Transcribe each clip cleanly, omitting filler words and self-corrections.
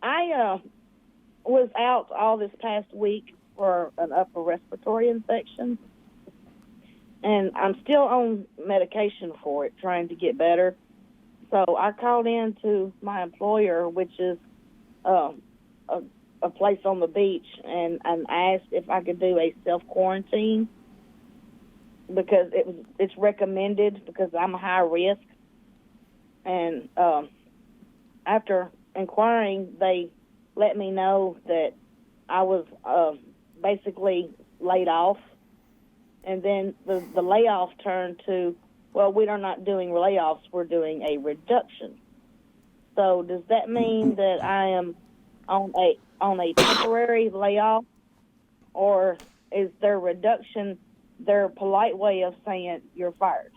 I was out all this past week for an upper respiratory infection, and I'm still on medication for it, trying to get better. So I called in to my employer, which is a place on the beach, and asked if I could do a self-quarantine because it's recommended because I'm a high risk. And after inquiring, they let me know that I was basically laid off. And then the layoff turned to, well, we are not doing layoffs, we're doing a reduction. So does that mean that I am on a temporary layoff, or is their reduction their polite way of saying you're fired?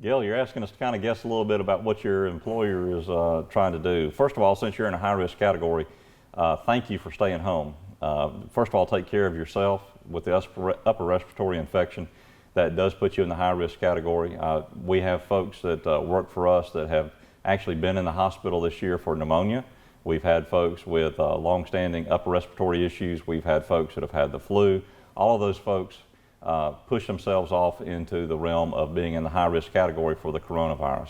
Gail, you're asking us to kind of guess a little bit about what your employer is trying to do. First of all, since you're in a high-risk category, thank you for staying home. First of all, take care of yourself. With the upper respiratory infection, that does put you in the high-risk category. We have folks that work for us that have actually been in the hospital this year for pneumonia. We've had folks with long-standing upper respiratory issues. We've had folks that have had the flu. All of those folks push themselves off into the realm of being in the high-risk category for the coronavirus.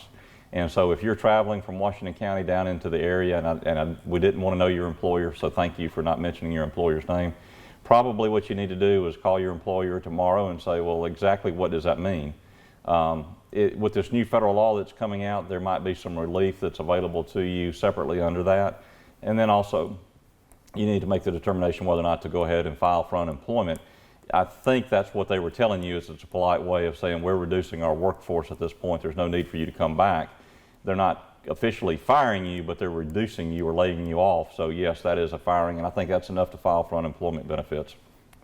And so if you're traveling from Washington County down into the area, we didn't want to know your employer, so thank you for not mentioning your employer's name. Probably what you need to do is call your employer tomorrow and say, well, exactly what does that mean? With this new federal law that's coming out, there might be some relief that's available to you separately under that. And then also, you need to make the determination whether or not to go ahead and file for unemployment. I think that's what they were telling you, is it's a polite way of saying we're reducing our workforce at this point. There's no need for you to come back. They're not officially firing you, but they're reducing you or laying you off. So yes, that is a firing, and I think that's enough to file for unemployment benefits.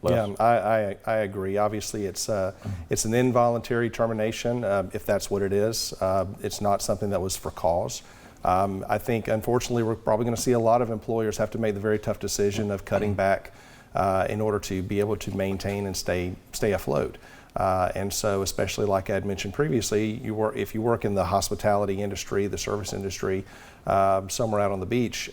Les? Yeah, I agree. Obviously, it's an involuntary termination, if that's what it is. It's not something that was for cause. I think, unfortunately, we're probably going to see a lot of employers have to make the very tough decision of cutting back in order to be able to maintain and stay afloat. And so, especially like I had mentioned previously, if you work in the hospitality industry, the service industry, somewhere out on the beach,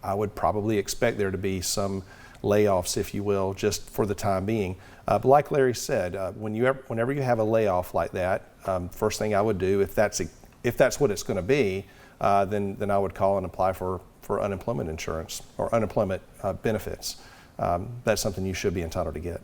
I would probably expect there to be some layoffs, if you will, just for the time being. But like Larry said, whenever you have a layoff like that, first thing I would do, if that's what it's going to be, then I would call and apply for unemployment insurance or unemployment benefits. That's something you should be entitled to get.